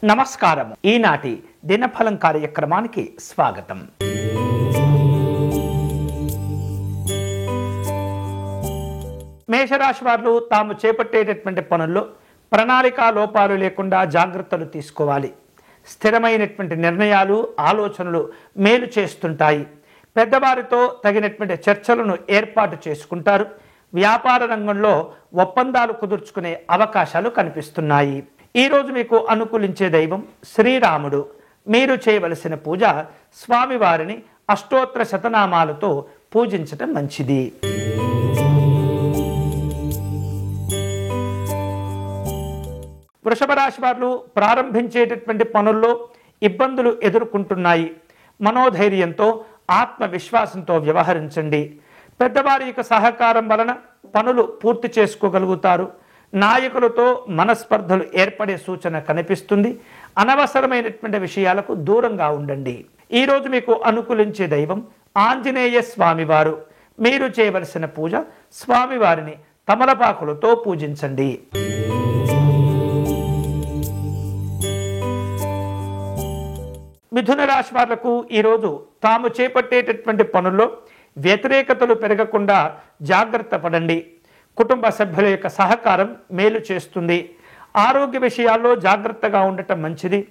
నమస్కారం. ఈనాటి దినఫలం కార్యక్రమానికి స్వాగతం. మేషరాశి వారు తాము చేపట్టేటటువంటి పనుల్లో ప్రణాళికా లోపాలు లేకుండా జాగ్రత్తలు తీసుకోవాలి. స్థిరమైనటువంటి నిర్ణయాలు, ఆలోచనలు మేలు చేస్తుంటాయి. పెద్దవారితో తగినటువంటి చర్చలను ఏర్పాటు చేసుకుంటారు. వ్యాపార రంగంలో ఒప్పందాలు కుదుర్చుకునే అవకాశాలు కనిపిస్తున్నాయి. ఈరోజు మీకు అనుకూలించే దైవం శ్రీరాముడు. మీరు చేయవలసిన పూజ స్వామివారిని అష్టోత్తర శతనామాలతో పూజించటం మంచిది. వృషభ రాశి వారు ప్రారంభించేటటువంటి పనుల్లో ఇబ్బందులు ఎదుర్కొంటున్నాయి. మనోధైర్యంతో, ఆత్మవిశ్వాసంతో వ్యవహరించండి. పెద్దవారి యొక్క సహకారం వలన పనులు పూర్తి చేసుకోగలుగుతారు. నాయకులతో మనస్పర్ధలు ఏర్పడే సూచన కనిపిస్తుంది. అనవసరమైనటువంటి విషయాలకు దూరంగా ఉండండి. ఈరోజు మీకు అనుకూలించే దైవం ఆంజనేయ స్వామివారు. మీరు చేయవలసిన పూజ స్వామివారిని తమలపాకులతో పూజించండి. మిథున రాశి వాళ్లకు ఈరోజు తాము చేపట్టేటటువంటి పనుల్లో వ్యతిరేకతలు పెరగకుండా జాగ్రత్త పడండి. కుటుంబ సభ్యుల యొక్క సహకారం మేలు చేస్తుంది. ఆరోగ్య విషయాల్లో జాగ్రత్తగా ఉండటం మంచిది.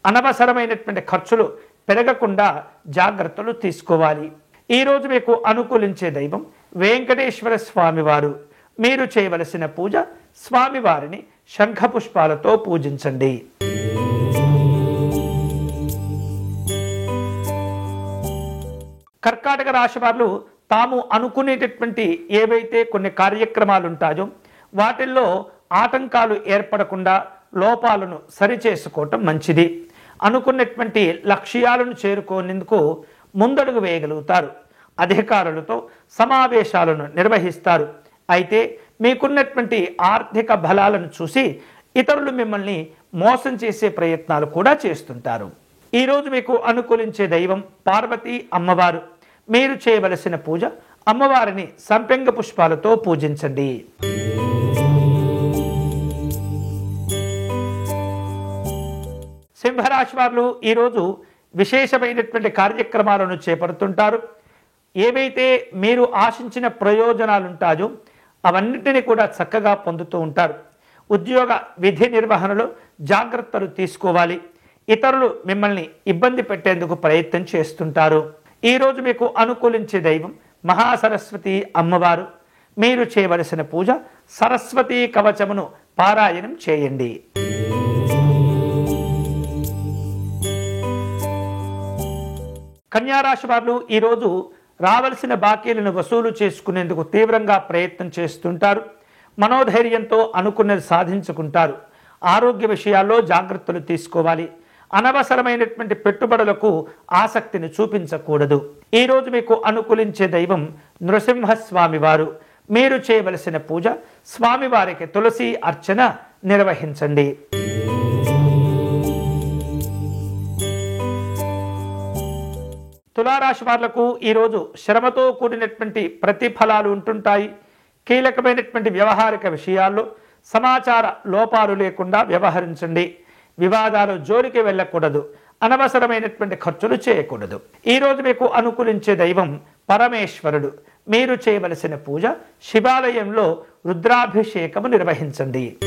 అనవసరమైనటువంటి ఖర్చులు పెరగకుండా జాగ్రత్తలు తీసుకోవాలి. ఈరోజు మీకు అనుకూలించే దైవం వెంకటేశ్వర స్వామివారు. మీరు చేయవలసిన పూజ స్వామివారిని శంఖపుష్పాలతో పూజించండి. కర్కాటక రాశి వారు తాము అనుకునేటటువంటి ఏవైతే కొన్ని కార్యక్రమాలు ఉంటాయో వాటిల్లో ఆటంకాలు ఏర్పడకుండా లోపాలను సరిచేసుకోవటం మంచిది. అనుకున్నటువంటి లక్ష్యాలను చేరుకునేందుకు ముందడుగు వేయగలుగుతారు. అధికారులతో సమావేశాలను నిర్వహిస్తారు. అయితే మీకున్నటువంటి ఆర్థిక బలాలను చూసి ఇతరులు మిమ్మల్ని మోసం చేసే ప్రయత్నాలు కూడా చేస్తుంటారు. ఈరోజు మీకు అనుకూలించే దైవం పార్వతీ అమ్మవారు. మీరు చేయవలసిన పూజ అమ్మవారిని సంపెంగ పుష్పాలతో పూజించండి. సింహరాశి వారు ఈరోజు విశేషమైనటువంటి కార్యక్రమాలను చేపడుతుంటారు. ఏవైతే మీరు ఆశించిన ప్రయోజనాలు ఉంటాయో అవన్నిటిని కూడా చక్కగా పొందుతూ ఉంటారు. ఉద్యోగ విధి నిర్వహణలో జాగ్రత్తలు తీసుకోవాలి. ఇతరులు మిమ్మల్ని ఇబ్బంది పెట్టేందుకు ప్రయత్నం చేస్తుంటారు. ఈరోజు మీకు అనుకూలించే దైవం మహాసరస్వతి అమ్మవారు. మీరు చేయవలసిన పూజ సరస్వతీ కవచమును పారాయణం చేయండి. కన్యారాశి వారు ఈరోజు రావలసిన బాకీలను వసూలు చేసుకునేందుకు తీవ్రంగా ప్రయత్నం చేస్తుంటారు. మనోధైర్యంతో అనుకున్నది సాధించుకుంటారు. ఆరోగ్య విషయాల్లో జాగ్రత్తలు తీసుకోవాలి. అనవసరమైనటువంటి పెట్టుబడులకు ఆసక్తిని చూపించకూడదు. ఈరోజు మీకు అనుకూలించే దైవం నృసింహస్వామి వారు. మీరు చేయవలసిన పూజ స్వామివారికి తులసి అర్చన నిర్వహించండి. తులారాశి వాళ్లకు ఈరోజు శ్రమతో కూడినటువంటి ప్రతిఫలాలు ఉంటుంటాయి. కీలకమైనటువంటి వ్యవహారిక విషయాల్లో సమాచార లోపాలు లేకుండా వ్యవహరించండి. వివాదాలు జోలికి వెళ్ళకూడదు. అనవసరమైనటువంటి ఖర్చులు చేయకూడదు. ఈరోజు మీకు అనుకూలించే దైవం పరమేశ్వరుడు. మీరు చేయవలసిన పూజ శివాలయంలో రుద్రాభిషేకము నిర్వహించండి.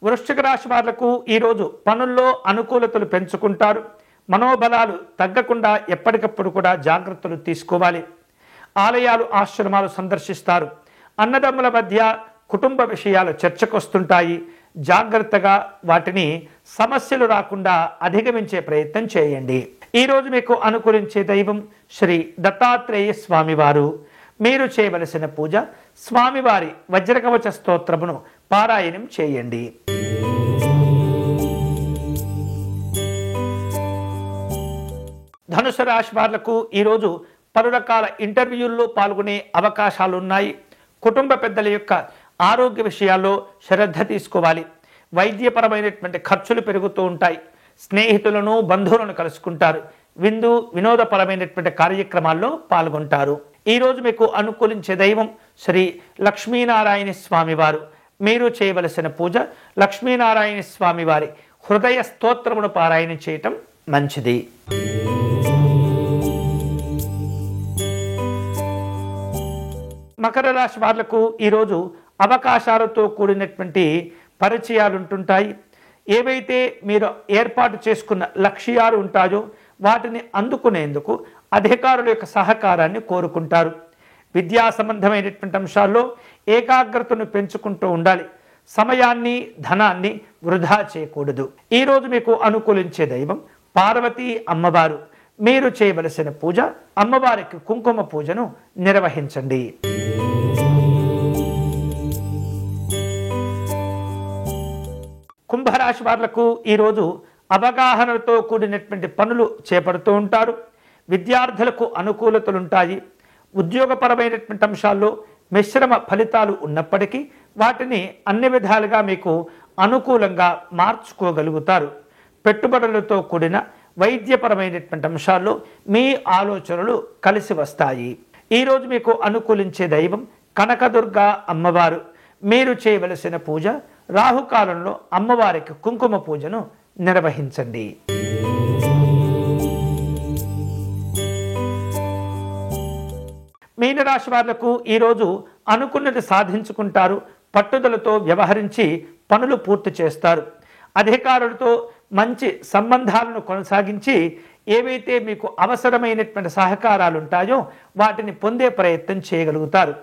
వృశ్చిక రాశి వాళ్లకు ఈరోజు పనుల్లో అనుకూలతలు పెంచుకుంటారు. మనోబలాలు తగ్గకుండా ఎప్పటికప్పుడు కూడా జాగ్రత్తలు తీసుకోవాలి. ఆలయాలు, ఆశ్రమాలు సందర్శిస్తారు. అన్నదమ్ముల మధ్య కుటుంబ విషయాలు చర్చకొస్తుంటాయి. జాగ్రత్తగా వాటిని సమస్యలు రాకుండా అధిగమించే ప్రయత్నం చేయండి. ఈరోజు మీకు అనుకూలించే దైవం శ్రీ దత్తాత్రేయ స్వామివారు. మీరు చేయవలసిన పూజ స్వామివారి వజ్రకవచ స్తోత్రమును పారాయణం చేయండి. ధనుసు రాశి వాళ్లకు ఈరోజు పలు రకాల ఇంటర్వ్యూల్లో పాల్గొనే అవకాశాలు ఉన్నాయి. కుటుంబ పెద్దల యొక్క ఆరోగ్య విషయాల్లో శ్రద్ధ తీసుకోవాలి. వైద్యపరమైనటువంటి ఖర్చులు పెరుగుతూ ఉంటాయి. స్నేహితులను, బంధువులను కలుసుకుంటారు. విందు వినోదపరమైనటువంటి కార్యక్రమాల్లో పాల్గొంటారు. ఈరోజు మీకు అనుకూలించే దైవం శ్రీ లక్ష్మీనారాయణ స్వామివారు. మీరు చేయవలసిన పూజ లక్ష్మీనారాయణ స్వామివారి హృదయ స్తోత్రమును పారాయణ చేయటం మంచిది. మకర రాశి వాళ్లకు ఈరోజు అవకాశాలతో కూడినటువంటి పరిచయాలు ఉంటుంటాయి. ఏవైతే మీరు ఏర్పాటు చేసుకున్న లక్ష్యాలు ఉంటాయో వాటిని అందుకునేందుకు అధికారుల యొక్క సహకారాన్ని కోరుకుంటారు. విద్యా సంబంధమైనటువంటి అంశాల్లో ఏకాగ్రతను పెంచుకుంటూ ఉండాలి. సమయాన్ని ధనాన్ని వృధా చేయకూడదు. ఈరోజు మీకు అనుకూలించే దైవం పార్వతీ అమ్మవారు. మీరు చేయవలసిన పూజ అమ్మవారికి కుంకుమ పూజను నిర్వహించండి. కుంభరాశి వాళ్లకు ఈరోజు అవగాహనతో కూడినటువంటి పనులు చేపడుతూ ఉంటారు. విద్యార్థులకు అనుకూలతలుంటాయి. ఉద్యోగపరమైనటువంటి అంశాల్లో మిశ్రమ ఫలితాలు ఉన్నప్పటికీ వాటిని అన్ని విధాలుగా మీకు అనుకూలంగా మార్చుకోగలుగుతారు. పెట్టుబడులతో కూడిన వైద్యపరమైనటువంటి అంశాల్లో మీ ఆలోచనలు కలిసి వస్తాయి. ఈరోజు మీకు అనుకూలించే దైవం కనకదుర్గ అమ్మవారు. మీరు చేయవలసిన పూజ రాహుకాలంలో అమ్మవారికి కుంకుమ పూజను నిర్వహించండి. మీనరాశి వాళ్లకు ఈరోజు అనుకున్నది సాధించుకుంటారు. పట్టుదలతో వ్యవహరించి పనులు పూర్తి చేస్తారు. అధికారులతో మంచి సంబంధాలను కొనసాగించి ఏవైతే మీకు అవసరమైనటువంటి సహకారాలు ఉంటాయో వాటిని పొందే ప్రయత్నం చేయగలుగుతారు.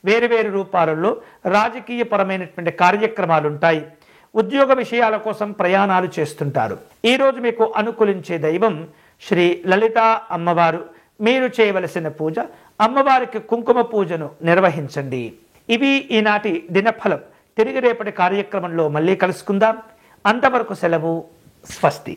వేరు వేరు రూపాలలో రాజకీయపరమైనటువంటి కార్యక్రమాలు ఉంటాయి. ఉద్యోగ విషయాల కోసం ప్రయాణాలు చేస్తుంటారు. ఈరోజు మీకు అనుకూలించే దైవం శ్రీ లలిత అమ్మవారు. మీరు చేయవలసిన పూజ అమ్మవారికి కుంకుమ పూజను నిర్వహించండి. ఇవి ఈనాటి దినఫలం. తిరిగి రేపటి కార్యక్రమంలో మళ్ళీ కలుసుకుందాం. అంతవరకు సెలవు. స్వస్తి.